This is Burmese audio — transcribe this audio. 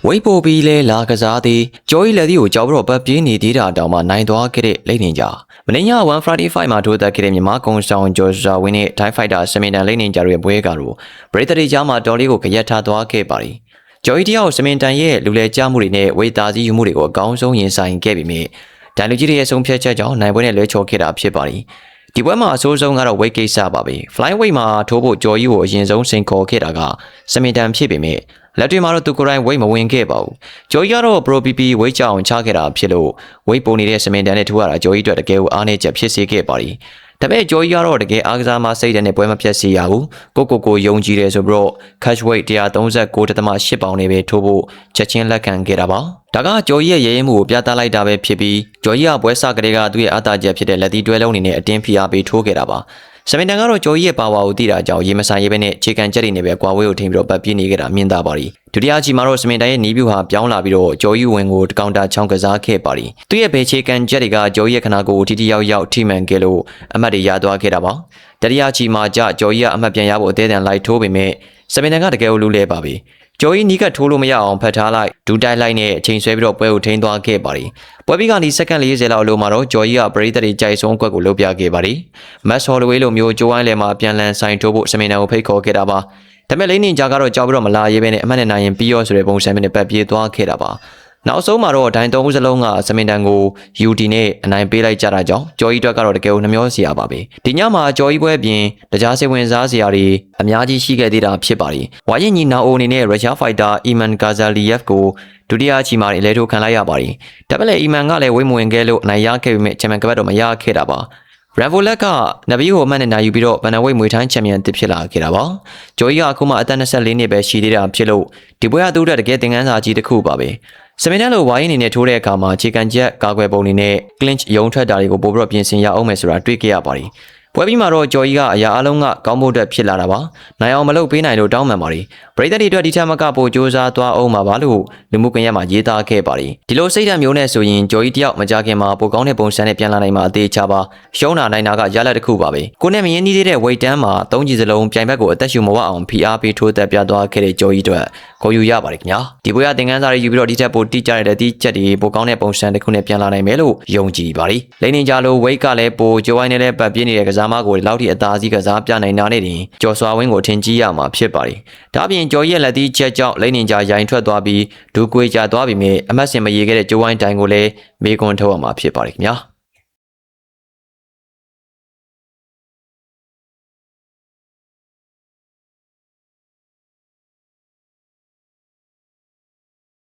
ဝိပိုပီလဲလာကစားသည်ကျော်ကြီးလက်သီးကိုကြောက်ပြီးတော့ပတ်ပြေးနေသေးတာတောင်မှနိုင်သွားခဲ့တဲ့လိမ့်နေကြမနေ့ည1 Friday Fight မှာထိုးသက်ခဲ့တဲ့မြန်မာကုန်းဆောင်ဂျော်ဂျာဝင်းနဲ့ Thai Fighter စမင်တန်လိမ့်နေကြရဲ့ပွဲကတော့ပရိသတ်တွေကြားမှာတော်လေးကိုကြက်ထားသွားခဲ့ပါသည်ကျော်ကြီးတယောက်စမင်တန်ရဲ့လူလဲကြားမှုတွေနဲ့ဝေသားစည်းယူမှုတွေကိုအကောင်းဆုံးရင်ဆိုင်ခဲ့ပြီးမြဲဒိုင်လူကြီးရဲ့ဆုံးဖြတ်ချက်ကြောင့်နိုင်ပွဲနဲ့လွဲချော်ခဲ့တာဖြစ်ပါသည်ဒီပွဲမှာအဆိုးဆုံးကတော့ weight ကိစ္စပါပဲ flyweight မှာထိုးဖို့ကျော်ကြီးကိုအရင်ဆုံးစိန်ခေါ်ခဲ့တာကစမင်တန်ဖြစ်ပေမဲ့လက်တွေမှာတော့သူကိုယ်တိုင် weight မဝင်ခဲ့ပါဘူးကျော်ကြီးကတော့ pro pp weight ကြောင်ချခဲ့တာဖြစ်လို့ weight ပုံနေတဲ့စမင်တန်နဲ့ထိုးရတာကျော်ကြီးအတွက်တကယ်ကိုအားနည်းချက်ဖြစ်စေခဲ့ပါသည်ဒါပေမဲ့ကျော်ကြီးကတော့တကယ်အားကစားမှာစိတ်ဓာတ်နဲ့ပွဲမပြတ်စေရဘူးကိုယုံကြည်တယ်ဆိုပြီးတော့ catch weight 139.8 ပေါင်နဲ့ပဲထိုးဖို့ချက်ချင်းလက်ခံခဲ့တာပါဒါကကျော်ကြီးရဲ့ရဲရဲမှုကိုပြသလိုက်တာပဲဖြစ်ပြီးကျော်ကြီးကပွဲစကလေးကသူ့ရဲ့အားသာချက်ဖြစ်တဲ့လက်သီးတွဲလုံးအနေနဲ့အတင်းဖိအားပေးထိုးခဲ့တာပါစမင်တန်ကတော့ကျော်ကြီးရဲ့ပါဝါကိုသိတာကြောင့်ရေမဆိုင်ရေးပဲနဲ့ခြေကန်ချက်တွေနဲ့ပဲကွာဝေးကိုထိန်ပြီးတော့ပတ်ပြေးနေခဲ့တာမြင်သာပါရီဒုတိယအချီမှာတော့စမင်တန်ရဲ့နီးပြူဟာပြောင်းလာပြီးတော့ကျော်ကြီးဝင်ကိုတကောင်တာချောင်းကစားခဲ့ပါရီသူ့ရဲ့ဘယ်ခြေကန်ချက်တွေကကျော်ကြီးရဲ့ခနာကိုထိထိရောက်ထိမှန်ခဲ့လို့အမှတ်တွေရသွားခဲ့တာပါတတိယအချီမှာကျော်ကြီးကအမှတ်ပြန်ရဖို့အသေးအံလိုက်ထိုးပေမဲ့စမင်တန်ကတကယ်ကိုလူလဲပါပြီကျော်ကြီးနီးကထိုးလို့မရအောင်ဖတ်ထားလိုက်ဒူးတိုက်လိုက်နဲ့အချိန်ဆွဲပြီးတော့ပွဲကိုထိန်းသွားခဲ့ပါရီပွဲပြီးကနေစက္ကန့်40လောက်အလိုမှာတော့ကျော်ကြီးကပရိသတ်တွေကြိုက်ဆုံးကွက်ကိုလှုပ်ပြခဲ့ပါရီမတ်ဟော်လဝေးလိုမျိုးကျိုးဝိုင်းလယ်မှာပြန်လန်ဆိုင်ထိုးဖို့စမင်တန်ကိုဖိတ်ခေါ်ခဲ့တာပါဒါပေမဲ့လိမ့်နေကြကတော့ကြောက်ပြီးတော့မလာရေးပဲနဲ့အမှတ်နဲ့နိုင်ရင်ပြီးရောဆိုတဲ့ပုံစံမျိုးနဲ့ပတ်ပြေးသွားခဲ့တာပါနောက်ဆုံးမှာတော့ဒိုင်သုံးဦးစလုံးကစမင်တန်ကို UD နဲ့အနိုင်ပေးလိုက်ကြတာကြောင့်ကျော်ကြီးအတွက်ကတော့တကယ်ကိုနှမျောစရာပါပဲဒီညမှာကျော်ကြီးပွဲအပြင်တခြားစိတ်ဝင်စားစရာတွေအများကြီးရှိခဲ့သေးတာဖြစ်ပါရီဝါရင်ညီနာအိုအနေနဲ့ရုရှားဖိုက်တာအီမန်ဂါဇာလီယက်ကိုဒုတိယအချီမှာလဲထိုးခံလိုက်ရပါရီဒါပေမဲ့အီမန်ကလည်းဝိမဝင်ခဲ့လို့အနိုင်ရခဲ့ပေမဲ့ချန်ပီယံကပတ်တော့မရခဲ့တာပါရန်ဗိုလက်ကနဗီကိုအမှတ်နဲ့နိုင်ယူပြီးတော့ဘန်နဝိတ်မွေထိုင်းချန်ပီယံတစ်ဖြစ်လာခဲ့တာပါဂျိုကြီးကအခုမှအသက်24နှစ်ပဲရှိသေးတာဖြစ်လို့ဒီပွဲကသူ့အတွက်တကယ်သင်ခန်းစာကြီးတစ်ခုပါပဲစမင်တန်လိုဝိုင်းအနေနဲ့ထိုးတဲ့အခါမှာခြေကန်ချက်ကာကွယ်ပုံတွေနဲ့ clinch ရုံထွက်တာတွေကိုပို့ပြီးတော့ပြင်ဆင်ရအောင်မယ်ဆိုတာတွေ့ခဲ့ရပါတယ်ပွဲပြီးမှာတော့ကျော်ကြီးကအရာအလုံးကကောင်းဖို့အတွက်ဖြစ်လာတာပါနိုင်အောင်မလုပ်ပေးနိုင်လို့တောင်းပန်ပါတယ်ပရိသတ်တွေအတွက်ဒီထက်မကပိုစူးစမ်းသွားအောင်ပါလို့လူမှုကွန်ရက်မှာရေးသားခဲ့ပါတယ်ဒီလိုစိတ်ဓာတ်မျိုးနဲ့ဆိုရင်ကျော်ကြီးတယောက်မကြခင်မှာပိုကောင်းတဲ့ပုံစံနဲ့ပြန်လာနိုင်မှာအသေးချပါရှုံးတာနိုင်တာကရလဒ်တစ်ခုပါပဲကိုနဲ့မရင်းနှီးသေးတဲ့ weight တန်းမှာ၃ကြီးစလုံးပြိုင်ဘက်ကိုအသက်ရှူမဝအောင်ဖိအားပေးထိုးသက်ပြသွားခဲ့တဲ့ကျော်ကြီးအတွက်ဂုဏ်ယူရပါတယ်ခင်ဗျာဒီပွဲကသင်ခန်းစာတွေယူပြီးတော့ဒီထက်ပိုတိကျတဲ့ဒီချက်တွေပိုကောင်းတဲ့ပုံစံတစ်ခုနဲ့ပြန်လာနိုင်မယ်လို့ယုံကြည်ပါတယ်လိမ့်နေကြလို့ weight ကလည်းပိုဂျိုဝိုင်းနဲ့လည်းပတ်ပြင်းနေတဲ့ကစားမကိုလောက်ထိအသာစီးကစားပြနိုင်တာနဲ့တင်ကျော်စွာဝင်းကိုထင်ကြီးရမှာဖြစ်ပါတယ်ဒါပြင်ကျော်ရဲ့လက်သီးချက်ကြောင့်လိမ့်နေကြရိုင်ထွက်သွားပြီးဒူကွေကြသွားပြီးမြဲအမတ်စင်မရေခဲ့တဲ့ဂျိုဝိုင်းတိုင်ကိုလည်းမေကွန်ထုတ်ရမှာဖြစ်ပါတယ်ခင်ဗျာ